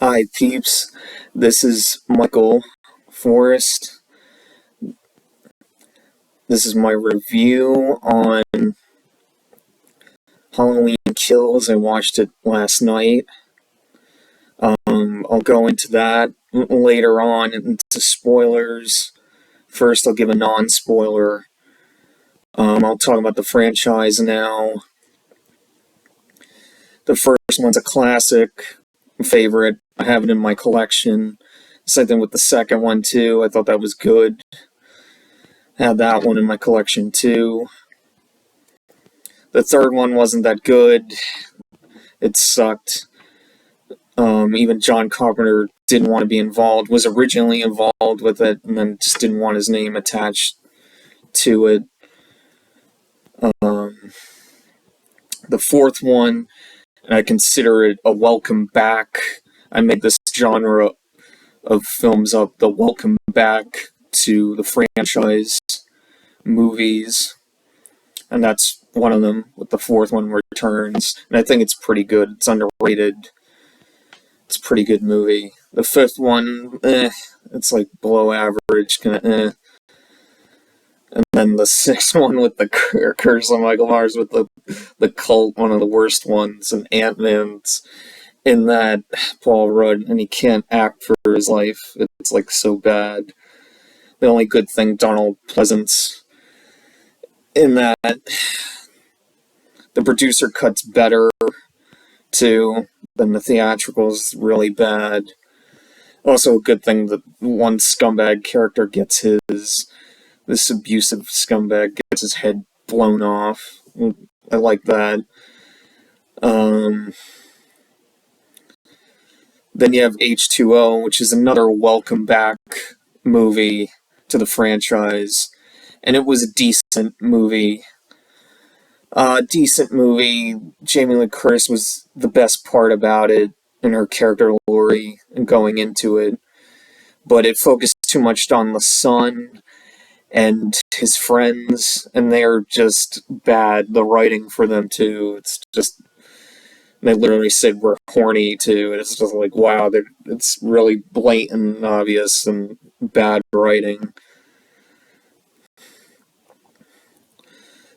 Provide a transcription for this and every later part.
Hi, Peeps. This is Michael Forrest. This is my review on Halloween Kills. I watched it last night. I'll go into that later on into spoilers. First, I'll give a non-spoiler. I'll talk about the franchise now. The first one's a classic favorite. I have it in my collection. Same thing with the second one, too. I thought that was good. Had that one in my collection, too. The third one wasn't that good. It sucked. Even John Carpenter didn't want to be involved, was originally involved with it, and then just didn't want his name attached to it. The fourth one, I consider it a welcome back. I made this genre of films up the welcome back to the franchise movies, and that's one of them, with the fourth one, Returns, and I think it's pretty good. It's underrated. It's a pretty good movie. The fifth one, it's like below average, kinda And then the sixth one with the Curse of Michael Myers with the cult, one of the worst ones, and Ant-Man's in that, Paul Rudd, and he can't act for his life. It's like so bad. The only good thing, Donald Pleasance in that. The producer cut's better, too, than the theatrical's really bad. Also a good thing that one scumbag character gets this abusive scumbag gets his head blown off. I like that. Then you have H2O, which is another welcome back movie to the franchise. And it was a decent movie. Jamie Lee Curtis was the best part about it, and her character Laurie, and going into it. But it focused too much on the son and his friends, and they're just bad. The writing for them, too. It's just, they literally said we're horny, too. And it's just like, wow, it's really blatant and obvious and bad writing.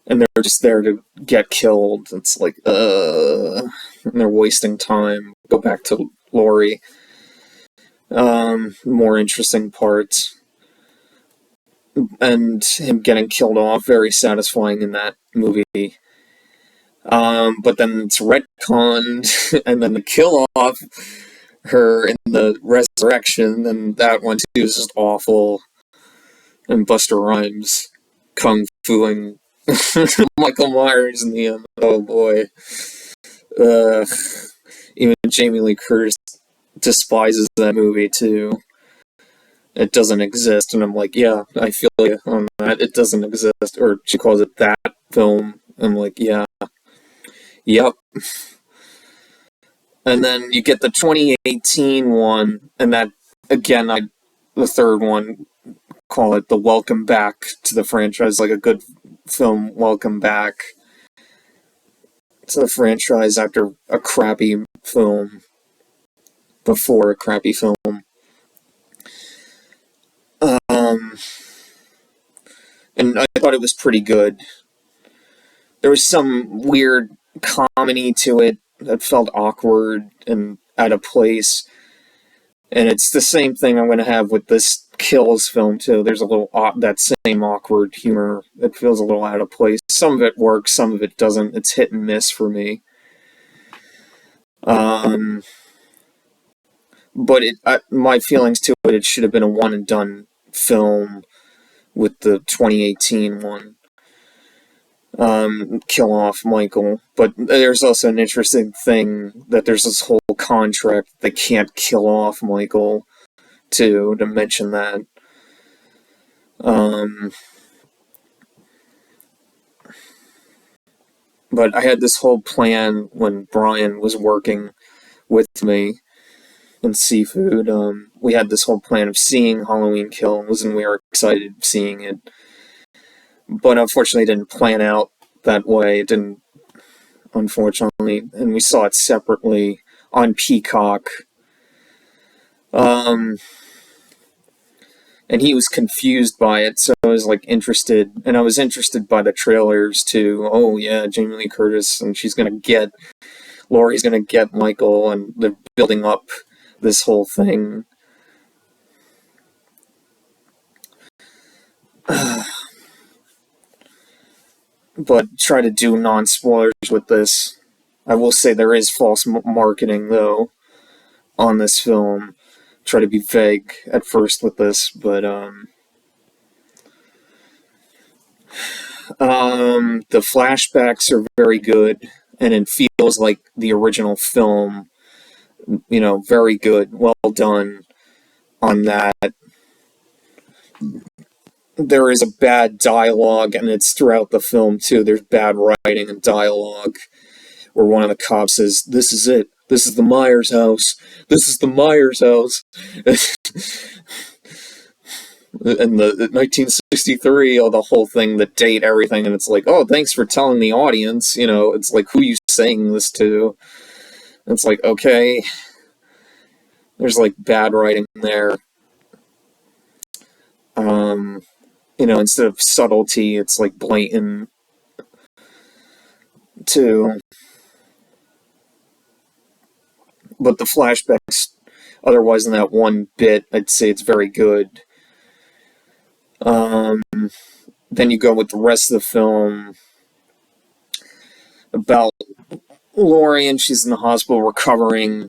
And they're just there to get killed. It's like, and they're wasting time. Go back to Laurie. More interesting parts. And him getting killed off, very satisfying in that movie. But then it's retconned, and then the kill off her in the resurrection, and that one too is just awful. And Busta Rhymes kung fuing Michael Myers in the end. Oh boy. Even Jamie Lee Curtis despises that movie too. It doesn't exist, and I'm like, yeah, I feel you on that. It doesn't exist. Or she calls it that film. I'm like, yeah. Yep. And then you get the 2018 one, and that, again, the third one, call it the welcome back to the franchise, like a good film welcome back to the franchise after a crappy film, before a crappy film. And I thought it was pretty good. There was some weird comedy to it that felt awkward and out of place. And it's the same thing I'm going to have with this Kills film, too. There's a little that same awkward humor that feels a little out of place. Some of it works, some of it doesn't. It's hit and miss for me. But my feelings to it should have been a one-and-done film with the 2018 one. Kill off Michael. But there's also an interesting thing that there's this whole contract they can't kill off Michael, too, to mention that. But I had this whole plan when Brian was working with me in Seafood. We had this whole plan of seeing Halloween Kills, and we were excited seeing it. But unfortunately, it didn't plan out that way. It didn't, unfortunately. And we saw it separately on Peacock. Um, and he was confused by it, so I was like interested, and I was interested by the trailers too. Oh yeah, Jamie Lee Curtis, and Laurie's gonna get Michael, and they're building up this whole thing. But try to do non-spoilers with this. I will say there is false marketing, though, on this film. Try to be vague at first with this, but the flashbacks are very good, and it feels like the original film. Very good, well done on that. There is a bad dialogue, and it's throughout the film too. There's bad writing and dialogue, where one of the cops says, "This is it. This is the Myers house. This is the Myers house." And the 1963, the whole thing, the date, everything, and it's like, oh, thanks for telling the audience. It's like, who are you saying this to? And it's like, okay, there's like bad writing there. Instead of subtlety, it's like blatant too. But the flashbacks, otherwise than that one bit, I'd say it's very good. Then you go with the rest of the film about Laurie, and she's in the hospital recovering.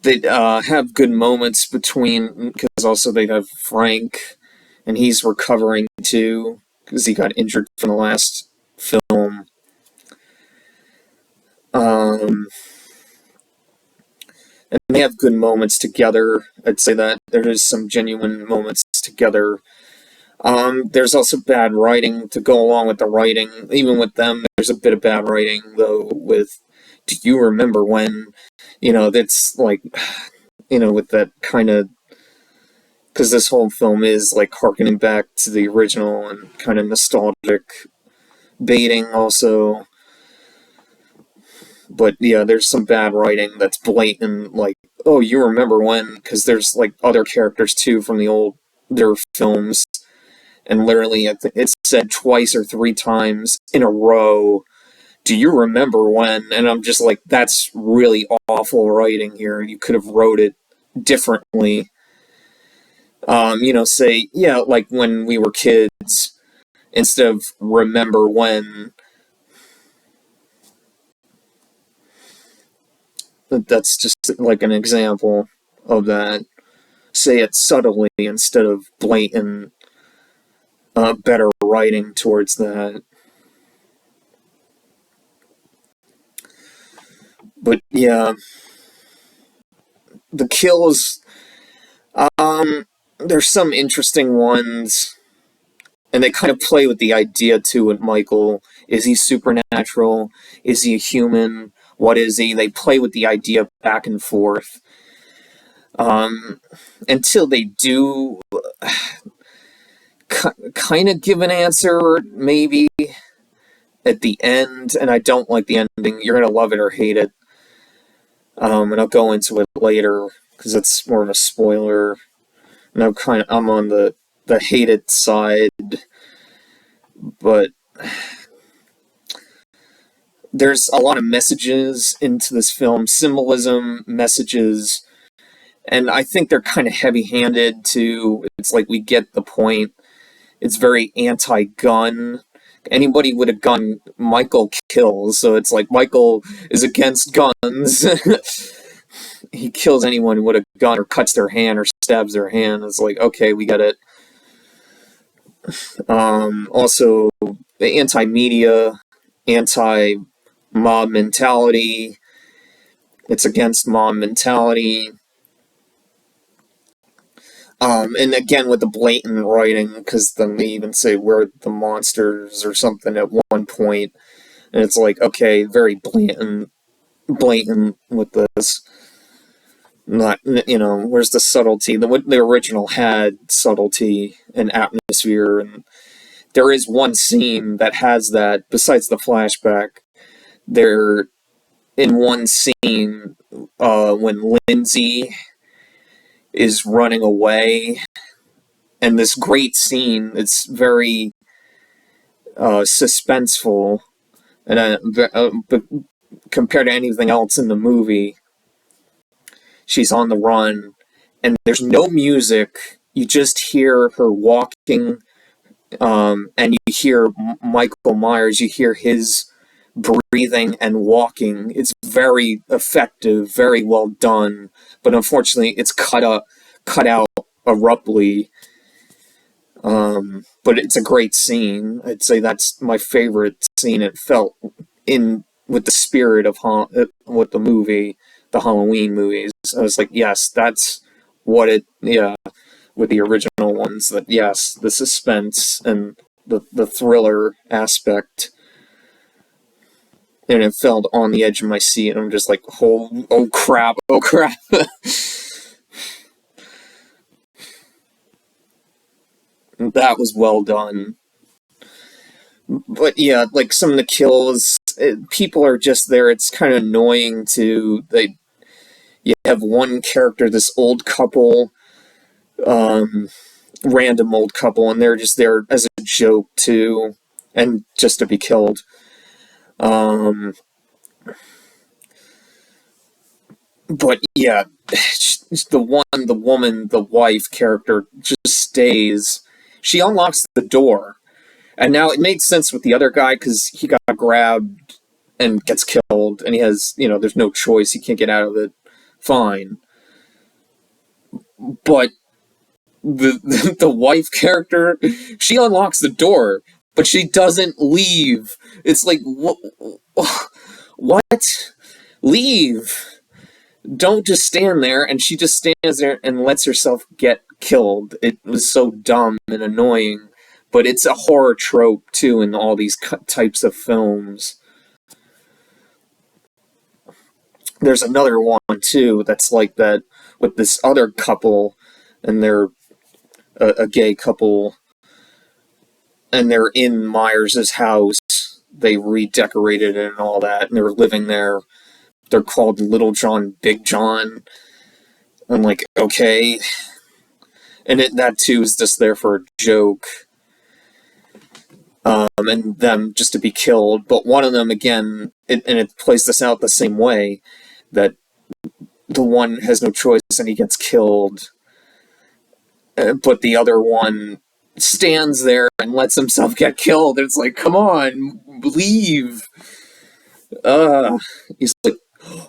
They have good moments between, because also they have Frank, and he's recovering too, because he got injured from the last film. And they have good moments together. I'd say that there is some genuine moments together. There's also bad writing to go along with the writing. Even with them, there's a bit of bad writing, though, with, do you remember when, that's like, with that kind of, because this whole film is like harkening back to the original and kind of nostalgic baiting also. But yeah, there's some bad writing that's blatant, like, oh, you remember when, because there's like other characters too from their films, and literally it's said twice or three times in a row, do you remember when? And I'm just like, that's really awful writing here. You could have wrote it differently. Say, yeah, like when we were kids, instead of remember when. That's just like an example of that. Say it subtly instead of blatant, better writing towards that. But yeah, the kills, there's some interesting ones, and they kind of play with the idea too with Michael. Is he supernatural? Is he a human? What is he? They play with the idea back and forth. Until they do kind of give an answer, maybe, at the end, and I don't like the ending. You're going to love it or hate it. And I'll go into it later, because it's more of a spoiler. And I'm on the hated side, but there's a lot of messages into this film, symbolism, messages, and I think they're kind of heavy-handed too. It's like, we get the point. It's very anti-gun. Anybody with a gun, Michael kills, so it's like Michael is against guns. He kills anyone with a gun, or cuts their hand, or stabs their hand. It's like, okay, we got it. Also, the anti-media, anti-mob mentality. It's against mob mentality. And again, with the blatant writing, because then they even say we're the monsters or something at one point, and it's like, okay, very blatant with this. Not, where's the subtlety? The original had subtlety and atmosphere, and there is one scene that has that, besides the flashback. They're in one scene, when Lindsay is running away, and this great scene. It's very suspenseful, and but compared to anything else in the movie, she's on the run, and there's no music. You just hear her walking, and you hear Michael Myers. You hear his breathing and walking. It's very effective, very well done, but unfortunately, it's cut out abruptly. But it's a great scene. I'd say that's my favorite scene. It felt in with the spirit of with the movie, the Halloween movies. I was like, yes, that's what it. Yeah, with the original ones. That yes, the suspense and the thriller aspect, and it felt on the edge of my seat. And I'm just like, oh crap, oh crap. That was well done. But yeah, like some of the kills, people are just there. It's kind of annoying to you have one character, this old couple, um, random old couple, and they're just there as a joke too, and just to be killed. Um, but yeah, the woman, the wife character just stays. She unlocks the door. And now it makes sense with the other guy because he got grabbed and gets killed, and he has, there's no choice. He can't get out of it. Fine. But the wife character, she unlocks the door, but she doesn't leave. It's like, what? Leave. Don't just stand there. And she just stands there and lets herself get killed. It was so dumb and annoying. But it's a horror trope, too, in all these types of films. There's another one, too, that's like that with this other couple, and they're a gay couple, and they're in Myers' house. They redecorated it and all that, and they're living there. They're called Little John, Big John. I'm like, okay. And that, too, is just there for a joke. And them just to be killed. But one of them, again, it plays this out the same way, that the one has no choice and he gets killed. But the other one stands there and lets himself get killed. It's like, come on, leave. He's like,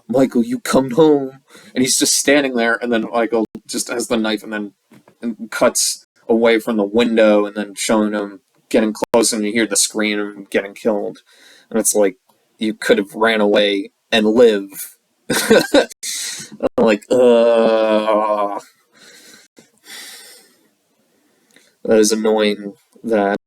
Michael, you come home. And he's just standing there, and then Michael just has the knife and cuts away from the window, and then showing him getting close, and you hear the scream of him getting killed. And it's like, you could have ran away and live. I'm like, that is annoying, that.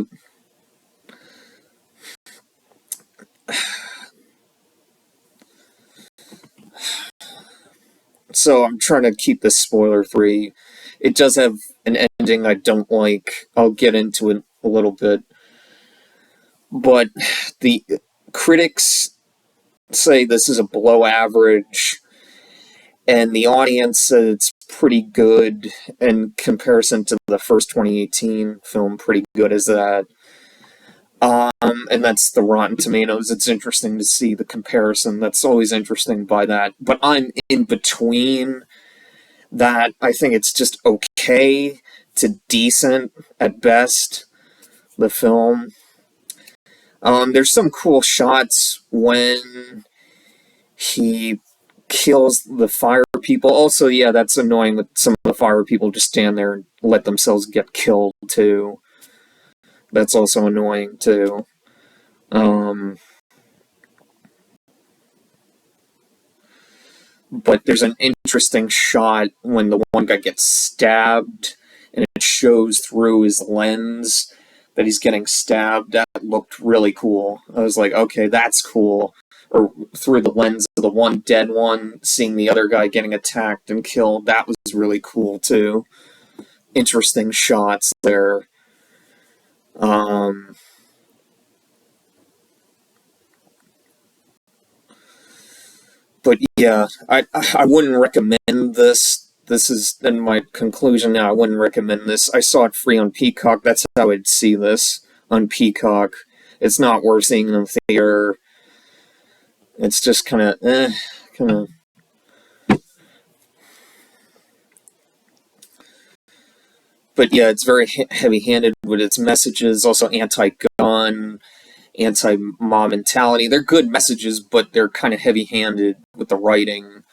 So I'm trying to keep this spoiler-free. It does have an ending I don't like. I'll get into it a little bit. But the critics say this is a below average, and the audience said it's pretty good in comparison to the first 2018 film, pretty good as that. And that's the Rotten Tomatoes. It's interesting to see the comparison. That's always interesting by that. But I'm in between that. I think it's just okay to decent at best, the film. There's some cool shots when he kills the fire people. Also, yeah, that's annoying with some of the fire people just stand there and let themselves get killed, too. That's also annoying, too. But there's an interesting shot when the one guy gets stabbed, and it shows through his lens that he's getting stabbed. That looked really cool. I was like, okay, that's cool. Or through the lens of the one dead one, seeing the other guy getting attacked and killed, that was really cool, too. Interesting shots there. But yeah, I wouldn't recommend this this is then my conclusion now. I wouldn't recommend this. I saw it free on Peacock. That's how I'd see this on Peacock. It's not worth seeing in the theater. It's just kind of, kind of. But yeah, it's very heavy-handed with its messages. Also anti-gun, anti-mob mentality. They're good messages, but they're kind of heavy-handed with the writing.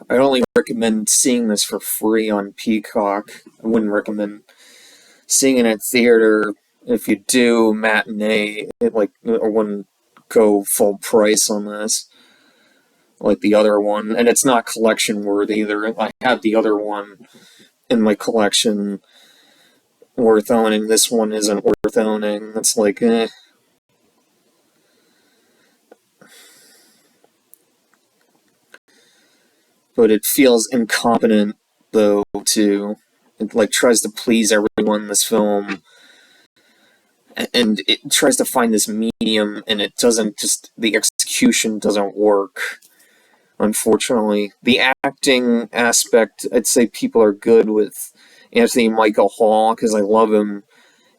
I'd only recommend seeing this for free on Peacock. I wouldn't recommend seeing it at theater. If you do matinee, I wouldn't go full price on this, like the other one. And it's not collection worthy either. I have the other one in my collection worth owning. This one isn't worth owning. It's like, But it feels incompetent, though, too. It, like, tries to please everyone in this film. And it tries to find this medium, and it doesn't just... The execution doesn't work, unfortunately. The acting aspect, I'd say people are good with Anthony Michael Hall, because I love him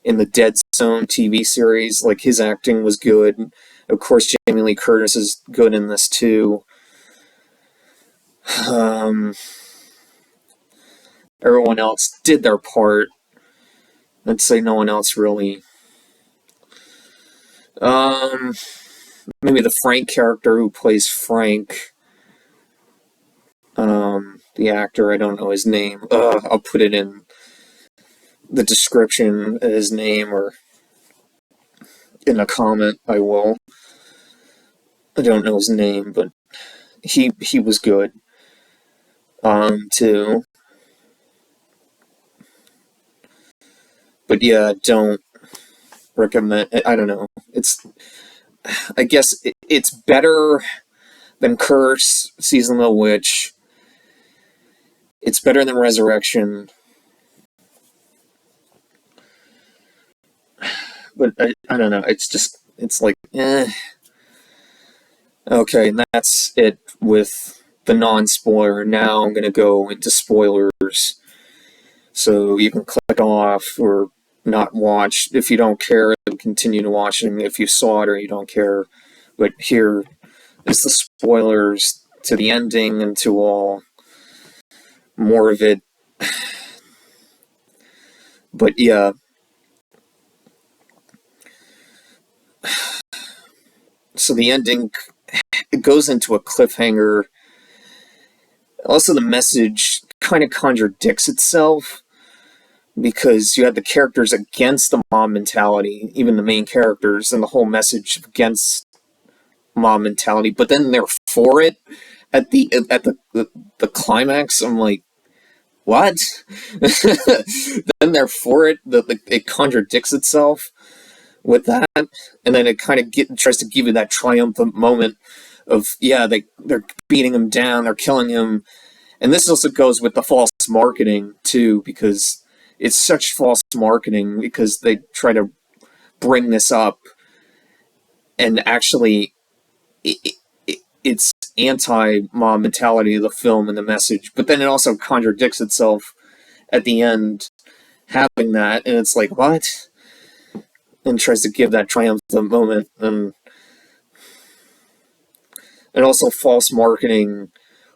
in the Dead Zone TV series. Like, his acting was good. Of course, Jamie Lee Curtis is good in this, too. Everyone else did their part. I'd say no one else really. Maybe the Frank character who plays Frank. The actor, I don't know his name. I'll put it in the description, his name, or in a comment, I will. I don't know his name, but he was good. Too. But yeah, don't recommend. I don't know. I guess it's better than Curse, Season of the Witch. It's better than Resurrection. But I don't know. It's like, Okay, and that's it with the non-spoiler. Now I'm going to go into spoilers. So you can click off or not watch. If you don't care, continue to watching if you saw it or you don't care. But here is the spoilers to the ending and to all. More of it. But yeah. So the ending, it goes into a cliffhanger. Also, the message kind of contradicts itself, because you had the characters against the mob mentality, even the main characters, and the whole message against mob mentality, but then they're for it at the climax. I'm like, what? Then they're for it. It contradicts itself with that, and then it kind of tries to give you that triumphant moment of, yeah, they're beating him down, they're killing him. And this also goes with the false marketing too, because it's such false marketing, because they try to bring this up, and actually it's anti-mob mentality of the film and the message, but then it also contradicts itself at the end, having that, and it's like, what? And tries to give that triumphant moment, and also false marketing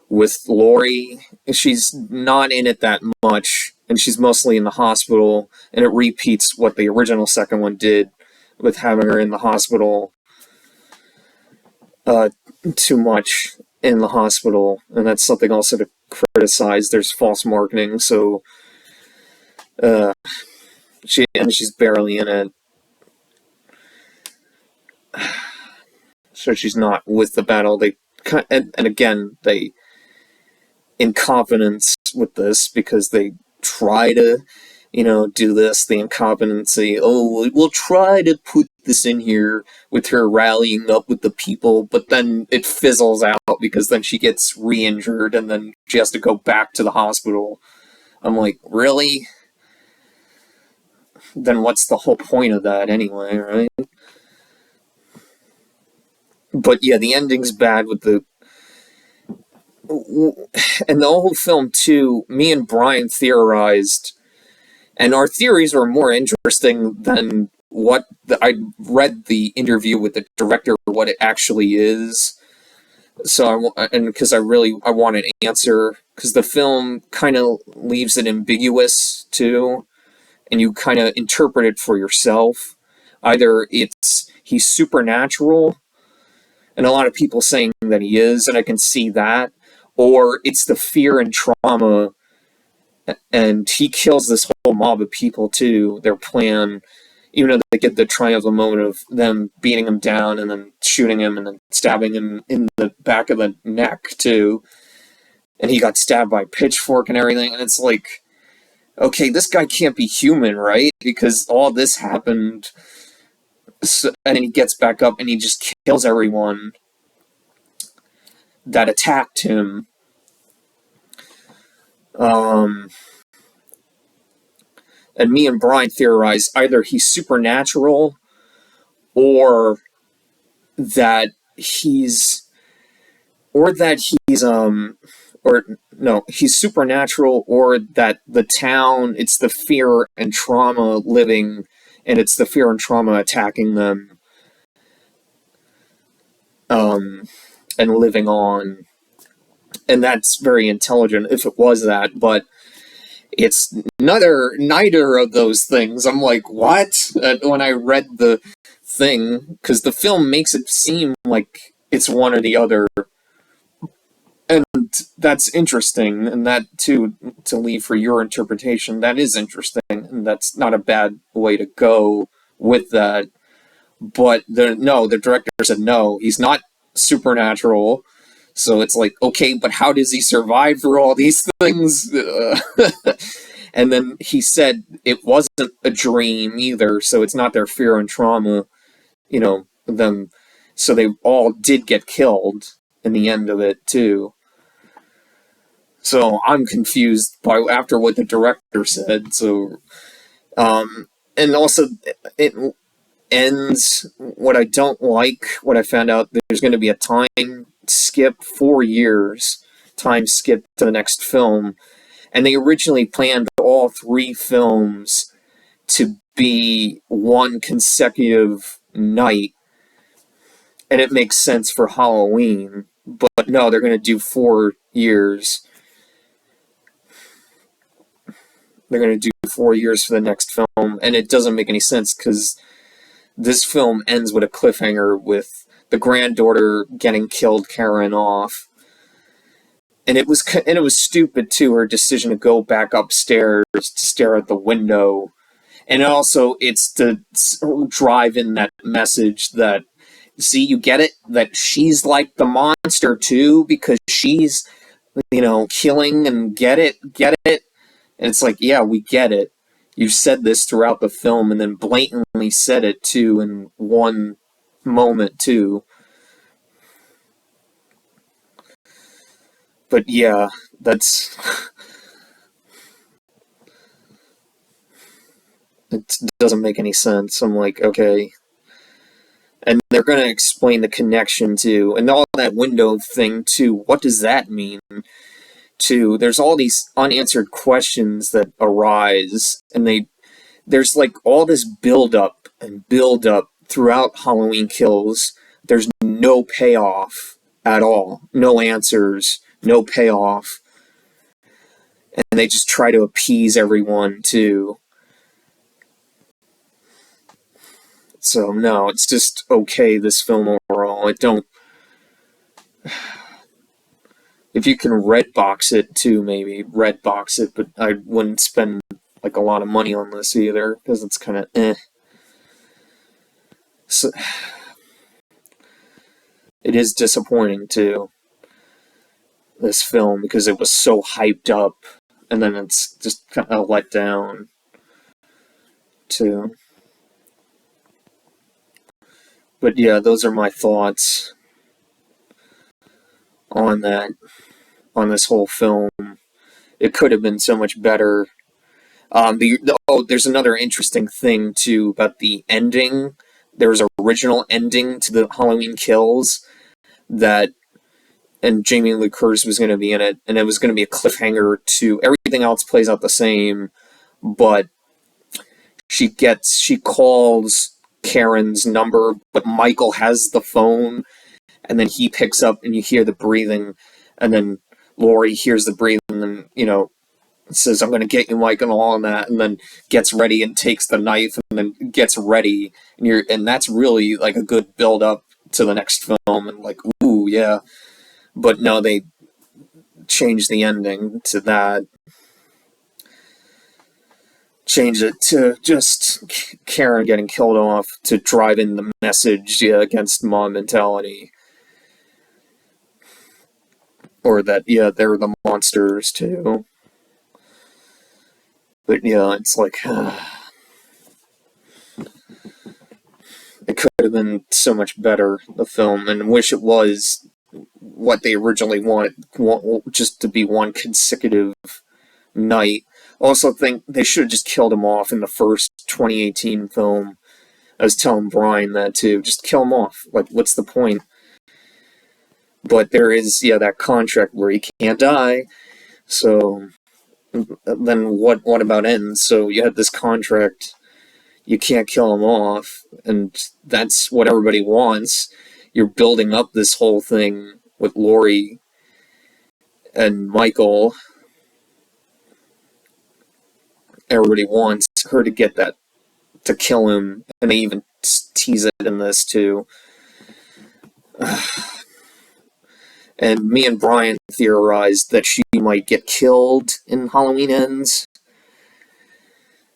with Laurie. She's not in it that much, and she's mostly in the hospital, and it repeats what the original second one did with having her in the hospital too much in the hospital, and that's something also to criticize. There's false marketing, so she's barely in it. So she's not with the battle. And again, they incompetence with this, because they try to, do this, the incompetency. Oh, we'll try to put this in here with her rallying up with the people, but then it fizzles out, because then she gets re-injured, and then she has to go back to the hospital I'm like, really? Then what's the whole point of that anyway, right? But yeah, the ending's bad with the. And the whole film, too, me and Brian theorized, and our theories were more interesting than what I read the interview with the director, what it actually is. So and because I want an answer, because the film kind of leaves it ambiguous too, and you kind of interpret it for yourself. Either it's he's supernatural, and a lot of people saying that he is, and I can see that, or it's the fear and trauma, and he kills this whole mob of people too. Their plan, even though they get the triumphant moment of them beating him down and then shooting him and then stabbing him in the back of the neck too, and he got stabbed by a pitchfork and everything, and it's like, okay, this guy can't be human, right? Because all this happened, and then he gets back up and he just kills everyone that attacked him. And me and Brian theorize either he's supernatural, or that he's or that he's or no, he's supernatural, or that the town, it's the fear and trauma living, and it's the fear and trauma attacking them, and living on. And that's very intelligent if it was that, but it's neither of those things. I'm like, what? When I read the thing, because the film makes it seem like it's one or the other, and that's interesting, and that too, to leave for your interpretation, that is interesting, and that's not a bad way to go with that. But the director said no, he's not supernatural. So it's like, okay, but how does he survive through all these things? And then he said it wasn't a dream either, so it's not their fear and trauma, them. So they all did get killed in the end of it, too. So I'm confused by after what the director said. So, and also it ends. What I don't like, what I found out, there's going to be a time skip, 4 years time skip to the next film, and they originally planned all 3 films to be one consecutive night, and it makes sense for Halloween. But no, they're going to do 4 years. They're going to do 4 years for the next film, and it doesn't make any sense because this film ends with a cliffhanger with the granddaughter getting killed, carrying off. And it was stupid too, her decision to go back upstairs to stare at the window. And also it's to drive in that message that, see, you get it? That she's like the monster too, because she's, killing, and get it? And it's like, yeah, we get it. You said this throughout the film and then blatantly said it too in one moment too. But yeah, that's it doesn't make any sense. I'm like, okay. And they're going to explain the connection too, and all that window thing too. What does that mean? Too, there's all these unanswered questions that arise, and there's like all this build up throughout Halloween Kills. There's no payoff at all, no answers, no payoff, and they just try to appease everyone too. So no, it's just okay, this film overall. I don't. If you can red box it too, maybe red box it, but I wouldn't spend like a lot of money on this either because it's kind of eh. So, it is disappointing too, this film, because it was so hyped up, and then it's just kind of let down too. But yeah, those are my thoughts on that, on this whole film. It could have been so much better. There's another interesting thing too about the ending. There's an original ending to the Halloween Kills that, and Jamie Lee Curtis was going to be in it, and it was going to be a cliffhanger to everything else plays out the same, but she calls Karen's number, but Michael has the phone, and then he picks up, and you hear the breathing, and then Laurie hears the breathing, and says, "I'm going to get you, Mike," and all of that, and then gets ready and takes the knife, and then gets ready, and that's really like a good build up to the next film, and like, ooh, yeah. But no, they changed the ending to that. Change it to just Karen getting killed off to drive in the message against mob mentality. Or that, they're the monsters too. But it's like, it could have been so much better, the film, and wish it was what they originally wanted, just to be one consecutive night. Also think they should have just killed him off in the first 2018 film. I was telling Brian that too. Just kill him off. Like, what's the point? But there is, that contract where he can't die. So then what about ends? So you had this contract, you can't kill him off, and that's what everybody wants. You're building up this whole thing with Laurie and Michael. Everybody wants her to get that, to kill him, and they even tease it in this too. And me and Brian theorized that she might get killed in Halloween Ends.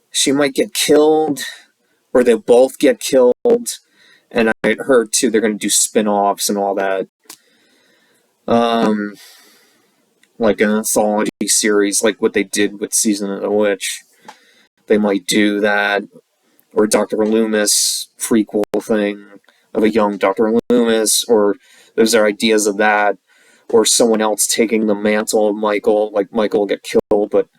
She might get killed, or they both get killed. And I heard too they're going to do spin-offs and all that. Like an anthology series, like what they did with Season of the Witch. They might do that. Or Dr. Loomis prequel thing of a young Dr. Loomis, or there's ideas of that. Or someone else taking the mantle of Michael, like Michael will get killed, but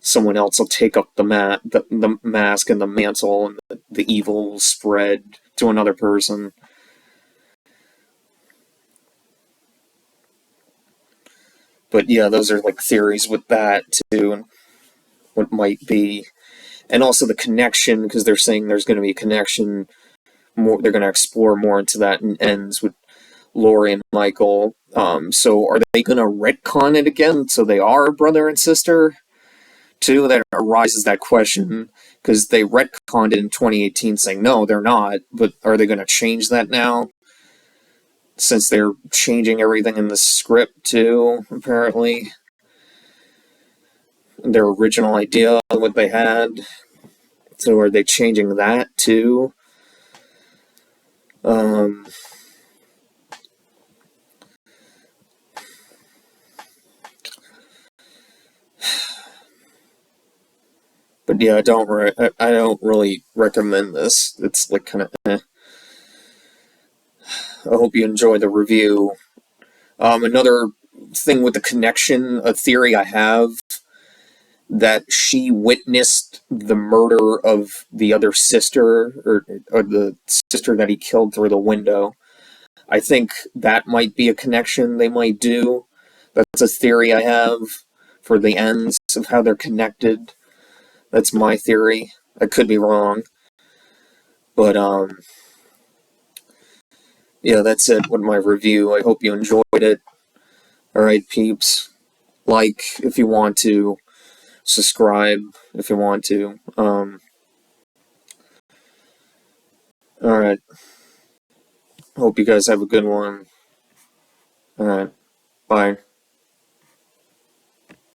someone else will take up the mask and the mantle, and the evil will spread to another person. But those are like theories with that too, and what might be. And also the connection, because they're saying there's going to be a connection. They're going to explore more into that, and ends with Laurie and Michael. So are they going to retcon it again so they are brother and sister? Too, that arises that question, because they retconned it in 2018 saying no, they're not, but are they going to change that now? Since they're changing everything in the script too, apparently. Their original idea, what they had. So are they changing that too? But I don't really recommend this. It's like kind of eh. I hope you enjoy the review. Another thing with the connection, a theory I have, that she witnessed the murder of the other sister, or the sister that he killed through the window. I think that might be a connection they might do. That's a theory I have for the ends of how they're connected. That's my theory. I could be wrong. But, that's it with my review. I hope you enjoyed it. Alright, peeps. Like if you want to. Subscribe if you want to. Alright. Hope you guys have a good one. Alright. Bye.